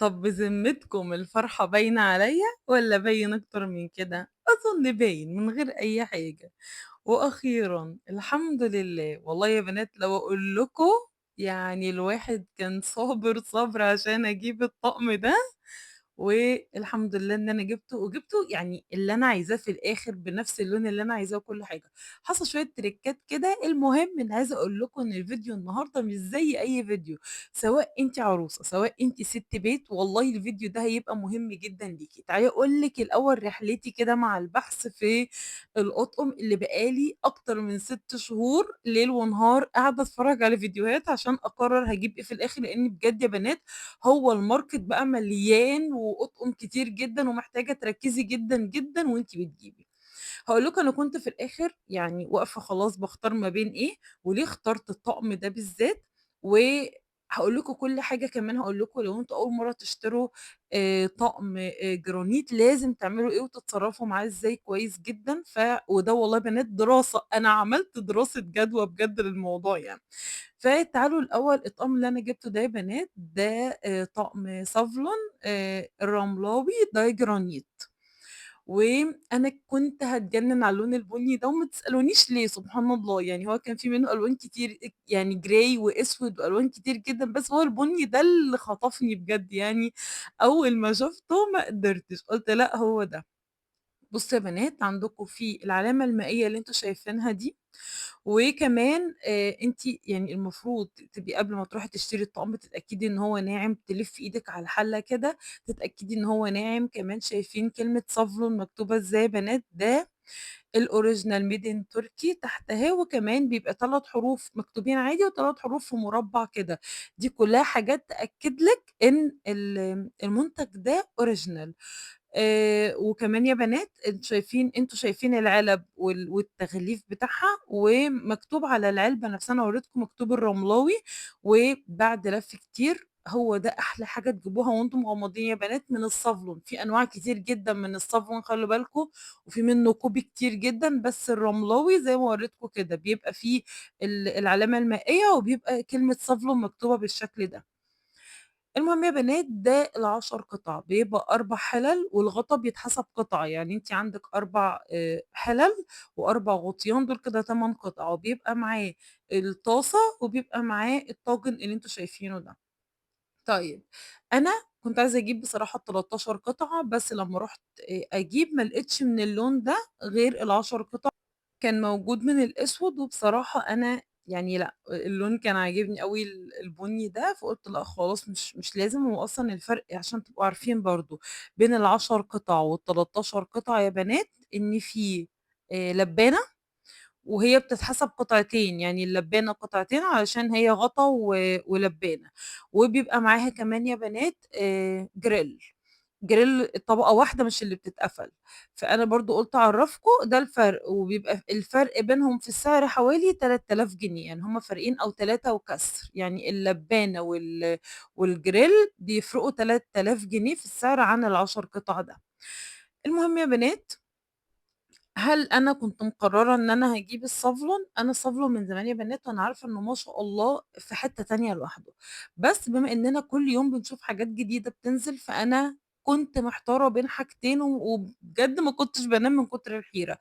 طب بذمتكم الفرحة باينة عليَّ والّا باين أكتر من كده؟ أظن باين من غير أي حاجة. وأخيرًا الحمد لله، والله يا بنات لو أقول لكم يعني الواحد كان صابر صبر عشان أجيب الطقم ده والحمد لله إن أنا جِبته، وجِبته يعني اللي أنا عايزاه في الآخر بنفس اللون اللي أنا عايزاه وكل حاجة. حصل شوية تريكات كده، المهم إن عايزة أقول لكم إن الفيديو النهارده مش زي أي فيديو، سواء أنتِ عروسة، سواء أنتِ سِت بيت، والله الفيديو ده هيبقى مهم جدًا ليكِ. تعالي أقول لِك الأول رحلتي كده مع البحث في الأطقم اللي بقى لي أكتر من 6 شهور ليل ونهار قاعدة أتفرّج على فيديوهات عشان أقرر هاجيب إيه في الآخر، لإن بجد يا بنات هو الmarket بقى مليان وأطقم كتير جدًا ومحتاجة تركّزي جدًا، جدًا وأنتِ بتجيبي. هاقول لكم أنا كنت في الآخر يعني واقفة خلاص باختار ما بين إيه، وليه اخترت الطقم ده بالذات، وهاقول لكم كل حاجة كمان هاقول لكم لو أنتم أول مرّة تشتروا طقم جرانيت لازم تعملوا إيه وتتصرّفوا معاه إزاي كويس جدًا، وده والله يا بنات دراسة، أنا عملت دراسة جدوى بجد للموضوع يعني. فتعالوا الأول الطقم اللي أنا جِبته ده يا بنات ده طقم صافلون الرملاوي ده جرانيت. وأنا كنت هاتجنن على اللون البني ده وما تسألونيش ليه سبحان الله، يعني هو كان في منه ألوان كتير يعني grey وأسود وألوان كتير جدًا، بس هو البني ده اللي خطفني بجد يعني، أول ما شُفته ما قدرتش، قُلت لأ هو ده. بُصّوا يا بنات عندكم في العلامة المائية اللي أنتم شايفينها دي وكمان أنتِ يعني المفروض تبقي قبل ما تروحي تشتري الطقم تتأكدي إن هو ناعم، تلفّي إيدِك على الحلة كده، تتأكدي إن هو ناعم، كمان شايفين كلمة صافلون مكتوبة إزاي يا بنات؟ ده الoriginal made in Turkey تحتها، وكمان بيبقى 3 حروف مكتوبين عادي و3 حروف في مربع كده، دي كلها حاجات تأكد لِك إن المنتج ده original. وكمان يا بنات أنتم شايفين العلب والتغليف بتاعها، ومكتوب على العلبة نفسها أنا وريتكم مكتوب الرملاوي، وبعد لَف كتير هو ده أحلى حاجة تجيبوها وأنتم مغمضين يا بنات من الصافلون، في أنواع كتير جدًا من الصافلون خلّوا بالكم، وفي منه كوبي كتير جدًا، بس الرملاوي زي ما وريتكم كده بيبقى فيه العلامة المائية، وبيبقى كلمة صافلون مكتوبة بالشكل ده. المهم يا بنات ده ال10 قطع، بيبقى 4 حِلَل والغطا بيتحسب قطعة، يعني أنتِ عندِك 4 حِلَل و4 غطيان دول كده 8 قطع، وبيبقى معاه الطاسة وبيبقى معاه الطاجن اللي أنتم شايفينه ده. طيب أنا كنت عايزة أجيب بصراحة ال13 قطعة، بس لمّا رُحت أجيب ما لقيتش من اللون ده غير ال10 قطع. كان موجود من الأسود، وبصراحة أنا يعني لأ، اللون كان عاجبني أوي البني ده، فقُلت لأ خلاص مش لازم، هو أصلًا الفرق عشان تبقوا عارفين برضه بين ال10 قطعة وال13 قطعة يا بنات، إن في لبّانة وهي بتتحسب قطعتين، يعني اللبّانة قطعتين علشان هي غطا ولبّانة، وبيبقى معاها كمان يا بنات grill طبقة واحدة مش اللي بتتقفل، فأنا برضه قُلت أعرّفكم ده الفرق، وبيبقى الفرق بينهم في السعر حوالي 3000 جنيه، يعني هُم فارقين أو 3 وكسر، يعني اللبّانة والgrill بيفرقوا 3000 جنيه في السعر عن ال10 قطع ده. المهم يا بنات هل أنا كنت مقررة إن أنا هاجيب الصافلون؟ أنا الصافلون من زمان يا بنات وأنا عارفة إنه ما شاء الله في حتة تانية لوحده، بس بما إننا كل يوم بنشوف حاجات جديدة بتنزل، فأنا كنت محتارة بين حاجتين وبجد ما كنتش بانام من كتر الحيرة.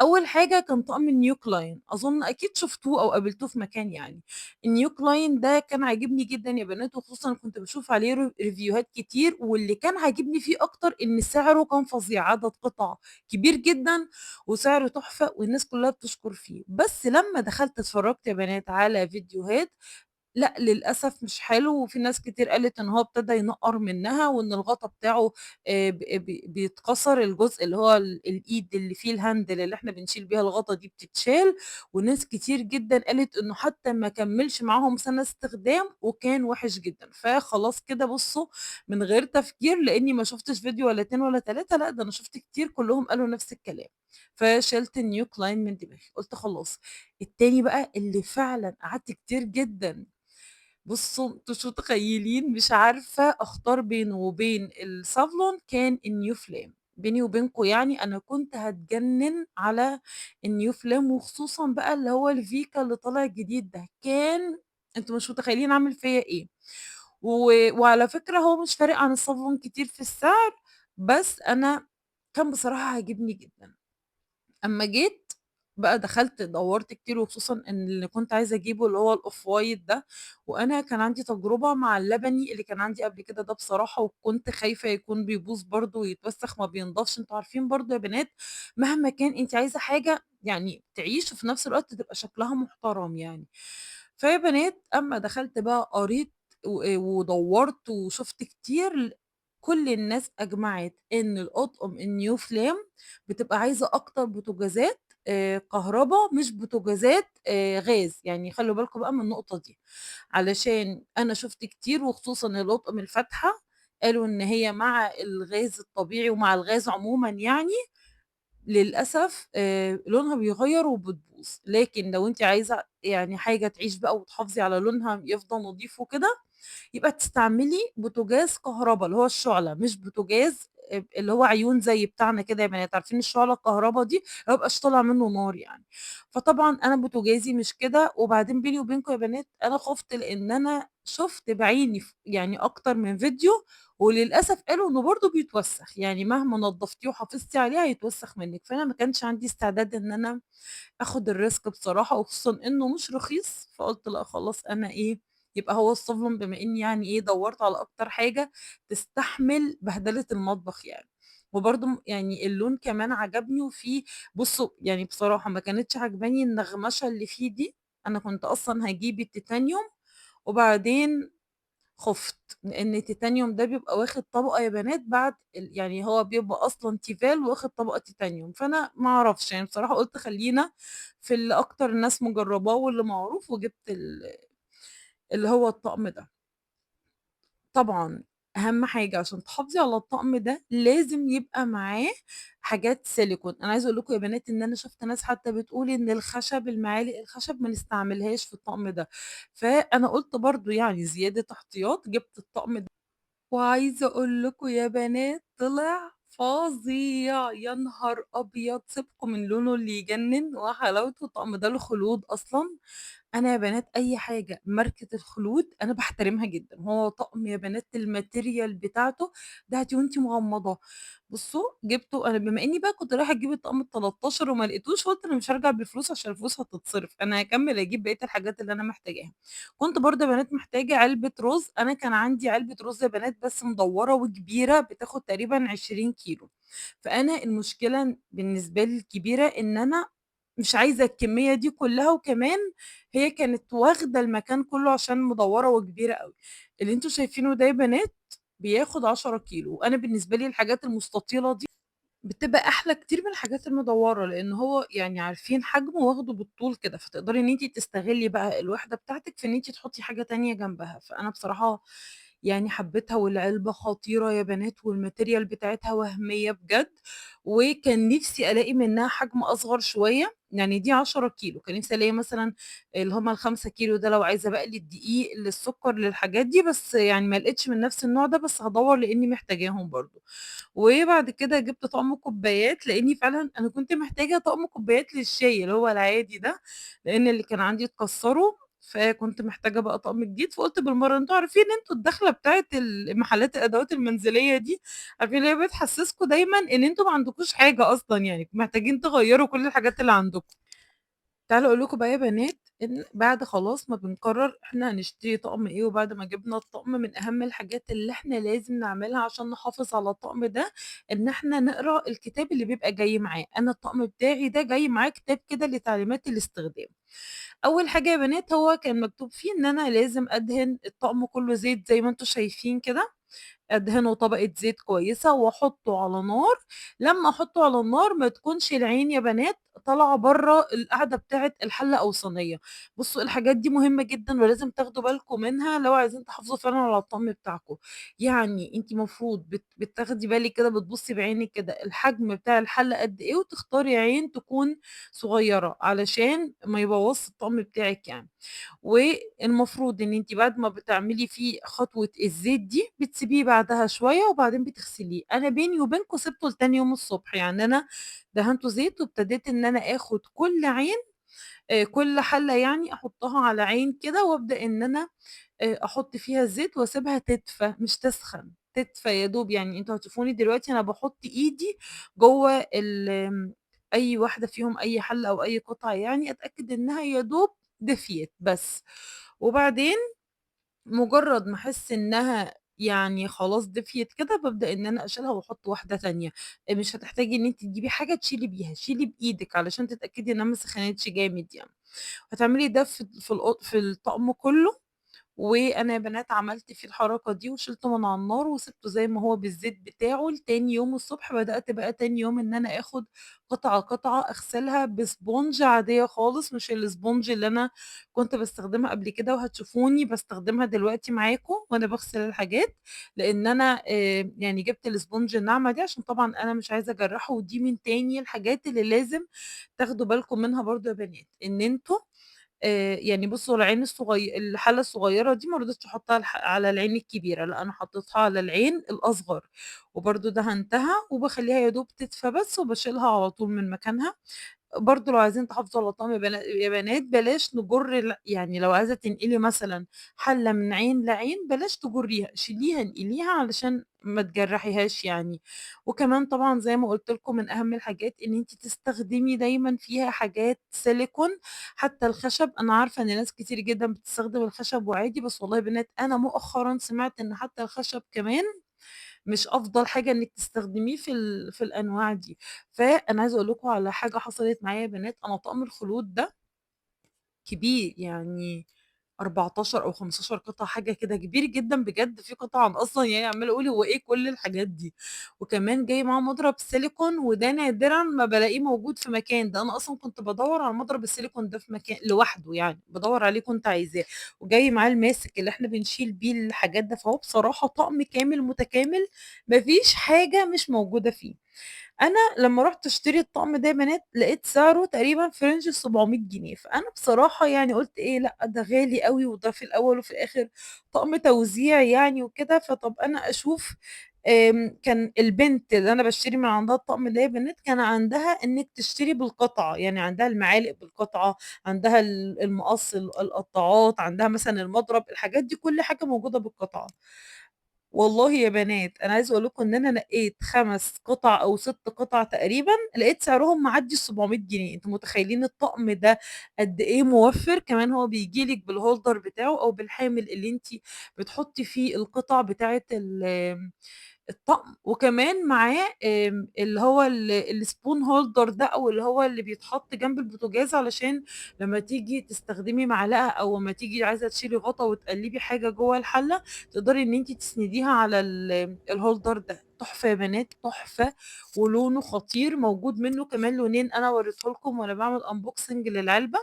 أول حاجة كان طقم الNew Client أظن أكيد شفتوه أو قابلتوه في مكان يعني. الNew Client ده كان عاجبني جدًا يا بنات وخصوصًا كنت باشوف عليه ريفيوهات كتير، واللي كان عاجبني فيه أكتر إن سعره كان فظيع، عدد قطع كبير جدًا وسعره تحفة والناس كلها بتشكر فيه، بس لمّا دخلت اتفرجت يا بنات على فيديوهات لأ، للأسف مش حلو، وفي ناس كتير قالت إن هو ابتدى ينقّر منها، وإن الغطا بتاعه ب ب بيتكسر الجزء اللي هو الإيد اللي فيه الهاندل اللي إحنا بنشيل بيها الغطا دي بتتشال، وناس كتير جدًا قالت إنه حتى ما كمّلش معاهم سَنة استخدام وكان وِحِش جدًا، فخلاص كده بُصّوا من غير تفكير لإني ما شُفتش فيديو ولا 2 ولا 3 لأ، ده أنا شُفت كتير كلّهم قالوا نفس الكلام، فشِلت الNew Client من دماغي، قُلت خلاص التاني بقى اللي فعلًا قعدت كتير جدًا بُصّوا أنتم مش متخيّلين مش عارفة أختار بينه وبين الصافلون كان الNew Flame بيني وبينكم يعني أنا كنت هاتجنن على الNew Flame وخصوصًا بقى اللي هو الفيكا اللي طالع جديد ده، كان أنتم مش متخيّلين عامل فيّا إيه. وعلى فكرة هو مش فارق عن الصابون كتير في السعر، بس أنا كان بصراحة عاجبني جدًا. أمّا جيت بقى دخلت دوّرت كتير، وخصوصًا إن اللي كنت عايزة أجيبه اللي هو الoff white ده، وأنا كان عندي تجربة مع اللبني اللي كان عندي قبل كده ده بصراحة، وكنت خايفة يكون بيبوظ برضه ويتوسخ ما بينضفش. أنتم عارفين برضه يا بنات مهما كان أنتِ عايزة حاجة يعني تعيش وفي نفس الوقت تبقى شكلها محترم يعني. فيا بنات أمّا دخلت بقى قريت ودوّرت وشُفت كتير كل الناس أجمعت إن الأطقم الNew Flame بتبقى عايزة أكتر بوتاجازات كهربا مش بوتاجازات غاز، يعني خلّوا بالكم بقى من النقطة دي، علشان أنا شُفت كتير وخصوصًا الأطقم الفاتحة قالوا إن هي مع الغاز الطبيعي ومع الغاز عمومًا يعني للأسف لونها بيغيّر وبتبوظ، لكن لو أنتِ عايزة يعني حاجة تعيش بقى وتحافظي على لونها يفضل نضيف وكده، يبقى تستعملي بوتاجاز كهربا اللي هو الشُعلة، مش بوتاجاز اللي هو عيون زي بتاعنا كده يا بنات، عارفين الشُعلة الكهربا دي ما بيبقاش طالع منه نار يعني. فطبعًا أنا بوتاجازي مش كده، وبعدين بيني وبينكم يا بنات أنا خُفت لإن أنا شُفت بعيني يعني أكتر من فيديو، وللأسف قالوا إنه برضه بيتوسّخ، يعني مهما نضّفتيه وحافظتِ عليه هيتوسّخ منِّك، فأنا ما كانش عندي استعداد إن أنا آخُد الrisk بصراحة، وخصوصًا إنه مش رخيص، فقُلت لأ خلاص أنا إيه، يبقى هو الصابون بما إني يعني إيه دوّرت على أكتر حاجة تستحمل بهدلة المطبخ يعني. وبرضه يعني اللون كمان عجبني وفيه بُصّوا يعني بصراحة ما كانتش عاجباني النغمشة اللي فيه دي، أنا كنت أصلًا هاجيب التيتانيوم وبعدين خُفت، لإن التيتانيوم ده بيبقى واخد طبقة يا بنات بعد يعني هو بيبقى أصلًا تيفال واخد طبقة تيتانيوم، فأنا ما أعرفش يعني بصراحة قُلت خلّينا في اللي أكتر الناس مجرّباه واللي معروف وجِبت اللي هو الطقم ده. طبعًا أهم حاجة عشان تحافظي على الطقم ده لازم يبقى معاه حاجات سيليكون. أنا عايزة أقول لكم يا بنات إن أنا شُفت ناس حتى بتقول إن الخشب المعالق الخشب ما نستعملهاش في الطقم ده، فأنا قُلت برضه يعني زيادة احتياط جِبت الطقم ده. وعايزة أقول لكم يا بنات طلع فظيع، يا نهار أبيض! سيبكم من لونه اللي يجنن وحلاوته، الطقم ده له خلود أصلًا. أنا يا بنات أي حاجة ماركة الخلود أنا باحترمها جدًا، هو طقم يا بنات الmaterial بتاعته ده هاتيه وأنتِ مغمضة. بُصّوا جِبته أنا بما إني بقى كنت رايحة أجيب الطقم ال13 وما لقيتوش، قُلت أنا مش هارجع بالفلوس عشان الفلوس هتتصرف، أنا هاكمّل أجيب بقية الحاجات اللي أنا محتاجاها. كنت برضه يا بنات محتاجة علبة رُز، أنا كان عندي علبة رُز يا بنات بس مدوّرة وكبيرة بتاخد تقريبًا 20 كيلو، فأنا المشكلة بالنسبة لي الكبيرة إن أنا مش عايزة الكمية دي كلّها، وكمان هي كانت واخدة المكان كلّه عشان مدوّرة وكبيرة أوي. اللي أنتم شايفينه ده يا بنات بياخد 10 كيلو، وأنا بالنسبة لي الحاجات المستطيلة دي بتبقى أحلى كتير من الحاجات المدوّرة، لإن هو يعني عارفين حجمه واخده بالطول كده، فتقدري إن أنتِ تستغلّي بقى الوحدة بتاعتِك في إن أنتِ تحطّي حاجة تانية جنبها. فأنا بصراحة يعني حبيتها، والعلبة خطيرة يا بنات والmaterial بتاعتها وهمية بجد، وكان نِفْسي ألاقي منها حجم أصغر شوية، يعني دي 10 كيلو، كان نِفْسي ألاقي مثلًا اللي هم ال5 كيلو ده لو عايزة بقى للدقيق، للسُكّر، للحاجات دي، بس يعني ما لقيتش من نَفْس النوع ده، بس هادوّر لإني محتاجاهم برضه. وبعد كده جِبت طقم كوبايات، لإني فعلًا أنا كنت محتاجة طقم كوبايات للشاي اللي هو العادي ده، لإن اللي كان عندي اتكسّروا، فكنت محتاجة بقى طقم جديد، فقُلت بالمرّة أنتم عارفين أنتم الدخلة بتاعة محلات الأدوات المنزلية دي، عارفين اللي هي بتحسّسكم دايمًا إن أنتم ما عندكوش حاجة أصلًا، يعني محتاجين تغيّروا كل الحاجات اللي عندكم. تعالوا أقول لكم بقى يا بنات إن بعد خلاص ما بنقرر إحنا هنشتري طقم إيه، وبعد ما جبنا الطقم من أهم الحاجات اللي إحنا لازم نعملها عشان نحافظ على الطقم ده، إن إحنا نقرا الكتاب اللي بيبقى جاي معاه. أنا الطقم بتاعي ده جاي معاه كتاب كده لتعليمات الاستخدام. أول حاجة يا بنات هو كان مكتوب فيه إن أنا لازم أدهن الطقم كله زيت زي ما أنتم شايفين كده، أدهنه طبقة زيت كويسة وأحطه على نار، لمّا أحطه على النار ما تكونش العين يا بنات طالعة برّه القاعدة بتاعة الحلة أو الصينية. بُصّوا الحاجات دي مهمة جدًا ولازم تاخدوا بالكم منها لو عايزين تحافظوا فعلًا على الطقم بتاعكم. يعني أنتِ المفروض بتاخدي بالِك كده بتبُصّي بعينِك كده الحجم بتاع الحلة قد إيه، وتختاري عين تكون صغيرة علشان ما يبوظش الطقم بتاعِك يعني. والمفروض إن أنتِ بعد ما بتعملي فيه خطوة الزيت دي، بتسيبيه بعدها شوية وبعدين بتغسليه. أنا بيني وبينكم سِبته لتاني يوم الصبح، يعني أنا دهنته زيت وابتديت إن أنا آخد كل عين كل حلة يعني أحطها على عين كده وأبدأ إن أنا أحُط فيها الزيت وأسيبها تدفى مش تسخن، تدفى يا دوب، يعني أنتم هتشوفوني دلوقتي أنا باحُط إيدي جوّه أي واحدة فيهم، أي حلة أو أي قطعة يعني، أتأكد إنها يا دوب دفيت بس. وبعدين مجرد ما أحس إنها يعني خلاص دفيت كده، بابدأ إن أنا أشيلها وأحط واحدة تانية. مش هتحتاجي إن أنتِ تجيبي حاجة تشيلي بيها، شيلي بإيدِك علشان تتأكدي إنها ما سخنتش جامد يعني. هتعملي ده في الطقم كله. وأنا يا بنات عملت فيه الحركة دي وشِلته من على النار وسِبته زي ما هو بالزيت بتاعه لتاني يوم الصبح. بدأت بقى تاني يوم إن أنا آخُد قطعة، قطعة أغسلها بإسفنجة عادية خالص، مش الإسفنج اللي أنا كنت باستخدمها قبل كده، وهتشوفوني باستخدمها دلوقتي معاكم وأنا باغسل الحاجات، لإن أنا يعني جِبت الإسفنج الناعمة دي عشان طبعًا أنا مش عايزة أجرّحه. ودي من تاني الحاجات اللي لازم تاخدوا بالكم منها برضه يا بنات، إن أنتم يعني بُصّوا الحلة الصغيّرة دي ما رضيتش أحطها على العين الكبيرة، لأ أنا حطيتها على العين الأصغر، وبرضه دهنتها وباخلّيها يا دوب تدفى بس وباشيلها على طول من مكانها. برضه لو عايزين تحافظوا على طعم يا بنات بلاش نجُر يعني لو عايزة تنقلي مثلًا حلة من عين لعين بلاش تجُرّيها، شيليها انقليها علشان ما تجرّحيهاش يعني. وكمان طبعًا زي ما قُلت لكم من أهم الحاجات إن أنتِ تستخدمي دايمًا فيها حاجات سيليكون. حتى الخشب أنا عارفة إن ناس كتير جدًا بتستخدم الخشب وعادي، بس والله يا بنات أنا مؤخرًا سمعت إن حتى الخشب كمان مش أفضل حاجة إنِّك تستخدميه في الأنواع دي. فأنا عايزة أقول لكم على حاجة حصلت معايا يا بنات. أنا طقم الخلوط ده كبير، يعني 14 أو 15 قطعة حاجة كده، كبير جدًا بجد. في قطعة أنا أصلًا يعني عمّالة أقول هو إيه كل الحاجات دي، وكمان جاي معاه مضرب سيليكون وده نادرًا ما بالاقيه موجود في مكان. ده أنا أصلًا كنت بادوّر على مضرب السيليكون ده في مكان لوحده يعني، بادوّر عليه كنت عايزاه، وجاي معاه الماسك اللي إحنا بنشيل بيه الحاجات ده. فهو بصراحة طقم كامل متكامل، ما فيش حاجة مش موجودة فيه. أنا لمّا رُحت أشتري الطقم ده يا بنات، لقيت سعره تقريبًا في رينج ال700 جنيه. فأنا بصراحة يعني قُلت إيه، لأ ده غالي أوي وده في الأول وفي الآخر طقم توزيع يعني وكده. فطَب أنا أشوف. كان البنت اللي أنا باشتري من عندها الطقم ده يا بنات، كان عندها إنِّك تشتري بالقطعة، يعني عندها المعالق بالقطعة، عندها المقص، القطاعات، عندها مثلًا المضرب، الحاجات دي كل حاجة موجودة بالقطعة. والله يا بنات أنا عايزة أقول لكم إن أنا نقيت 5 قطع أو 6 قطع تقريبًا، لقيت سعرهم معدّي ال700 جنيه. أنتم متخيلين الطقم ده قد إيه موفّر؟ كمان هو بييجي لِك بالholder بتاعه أو بالحامل اللي أنتِ بتحطّي فيه القطع بتاعة الطقم. وكمان معاه اللي هو الspoon holder ده، أو اللي هو اللي بيتحط جنب البوتاجاز علشان لمّا تيجي تستخدمي معلقة أو أمّا تيجي عايزة تشيلي غطا وتقلّبي حاجة جوّه الحلة، تقدري إن أنتِ تسنديها على الholder ده. تحفة يا بنات، تحفة، ولونه خطير. موجود منه كمان لونين أنا وريته لكم وأنا باعمل unboxing للعلبة.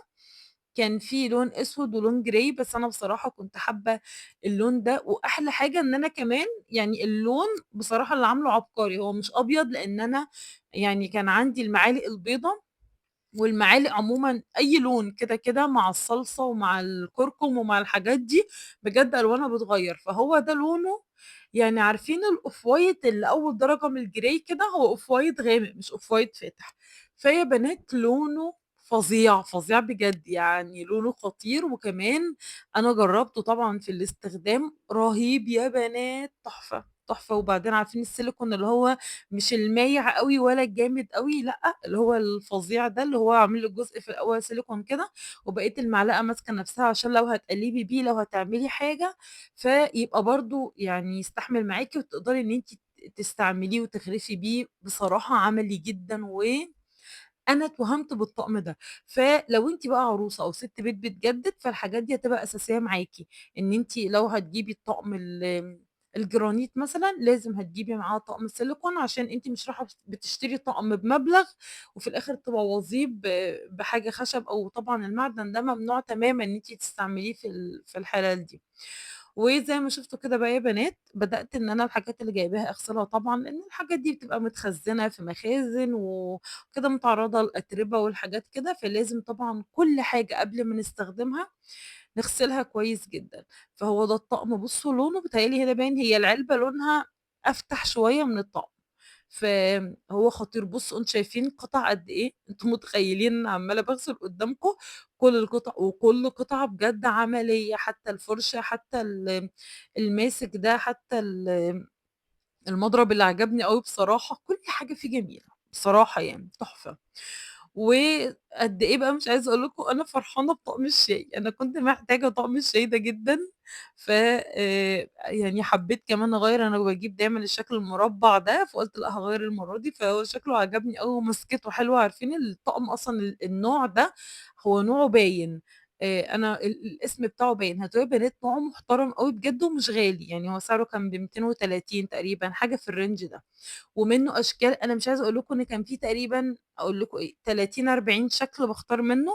كان في لون أسود ولون جراي، بس أنا بصراحة كنت حابة اللون ده. وأحلى حاجة إن أنا كمان يعني اللون بصراحة اللي عامله عبقري، هو مش أبيض لإن أنا يعني كان عندي المعالق البيضا والمعالق عمومًا أي لون كده مع الصلصة ومع الكركم ومع الحاجات دي، بجد ألوانها بتغيّر. فهو ده لونه يعني عارفين الoff white اللي أول درجة من الجراي كده، هو off white غامق مش off white فاتح. فيا بنات لونه فظيع، فظيع بجد، يعني لونه خطير. وكمان أنا جرّبته طبعًا في الاستخدام، رهيب يا بنات، تحفة، تحفة. وبعدين عارفين السيليكون اللي هو مش المايع أوي ولا الجامد أوي، لأ، اللي هو الفظيع ده، اللي هو عامل لِك جزء في الأول سيليكون كده، وبقية المعلقة ماسكة نفسها عشان لو هتقلّبي بيه، لو هتعملي حاجة، فيبقى برضه يعني يستحمل معاكِ وتقدري إن أنتِ تستعمليه وتغرفي بيه. بصراحة عملي جدًا أنا اتوهمت بالطقم ده. فلو أنتِ بقى عروسة أو سِت بيت بتجدد، فالحاجات دي هتبقى أساسية معاكِ. إن أنتِ لو هتجيبي الطقم الجرانيت مثلًا، لازم هتجيبي معاه طقم سيليكون عشان أنتِ مش رايحة بتشتري طقم بمبلغ وفي الآخر تبوظيه بحاجة خشب. أو طبعًا المعدن ده ممنوع تمامًا إن أنتِ تستعمليه في الحلال دي. وزي ما شُفتوا كده بقى يا بنات، بدأت إن أنا الحاجات اللي جايباها أغسلها طبعًا، لإن الحاجات دي بتبقى متخزنة في مخازن وكده متعرضة للأتربة والحاجات كده. فلازم طبعًا كل حاجة قبل ما نستخدمها نغسلها كويس جدًا. فهو ده الطقم. بُصّوا لونه بيتهيأ لي هنا باين، هي العلبة لونها أفتح شوية من الطقم. فهو خطير. بُصّوا أنتم شايفين قطع قد إيه؟ أنتم متخيلين أنا عمّالة باغسل قدّامكم كل القطع، وكل قطعة بجد عملية، حتى الفرشة، حتى الماسك ده، حتى المضرب اللي عجبني أوي بصراحة، كل حاجة فيه جميلة، بصراحة يعني تحفة. وقد إيه بقى مش عايزة أقول لكم أنا فرحانة بطقم الشاي، أنا كنت محتاجة طقم الشاي ده جدًا، يعني حبيت كمان أغيّر، أنا باجيب دايمًا الشكل المربع ده، فقُلت لأ هاغيّر المرّة دي، فهو شكله عجبني أوي وماسكته حلوة. عارفين الطقم أصلًا النوع ده هو نوعه باين، أنا الاسم بتاعه باين، هتلاقوا يا بنات نوعه محترم أوي بجد ومش غالي، يعني هو سعره كان ب230 تقريبًا، حاجة في الrange ده. ومنّه أشكال، أنا مش عايزة أقول لكم إن كان في تقريبًا أقول لكم إيه، 30، 40 شكل باختار منّه،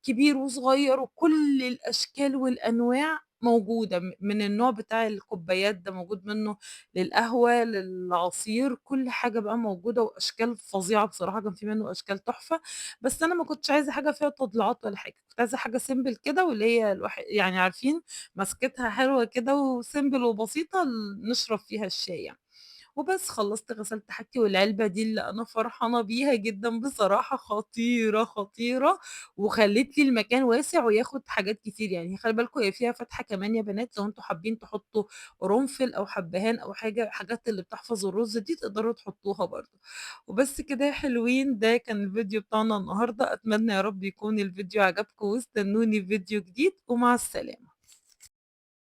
كبير وصغير وكل الأشكال والأنواع موجودة، من النوع بتاع الكوبايات ده موجود منّه للقهوة، للعصير، كل حاجة بقى موجودة وأشكال فظيعة بصراحة، كان في منّه أشكال تحفة. بس أنا ما كنتش عايزة حاجة فيها تضليعات ولا حاجة، كنت عايزة حاجة simple كده، واللي هي يعني عارفين ماسكتها حلوة كده وsimple وبسيطة نشرب فيها الشاي يعني. وبس خلّصت غسلت حاجتي، والعلبة دي اللي أنا فرحانة بيها جدًا بصراحة، خطيرة، خطيرة، وخلّت لي المكان واسع وياخد حاجات كتير، يعني خلي بالكم هي فيها فتحة كمان يا بنات لو أنتم حابين تحطّوا قرنفل أو حبّهان أو حاجة، حاجات اللي بتحفظ الرز دي تقدروا تحطّوها برضه. وبس كده يا حلوين، ده كان الفيديو بتاعنا النهارده، أتمنى يا رب يكون الفيديو عجبكم، واستنوني في فيديو جديد، ومع السلامة.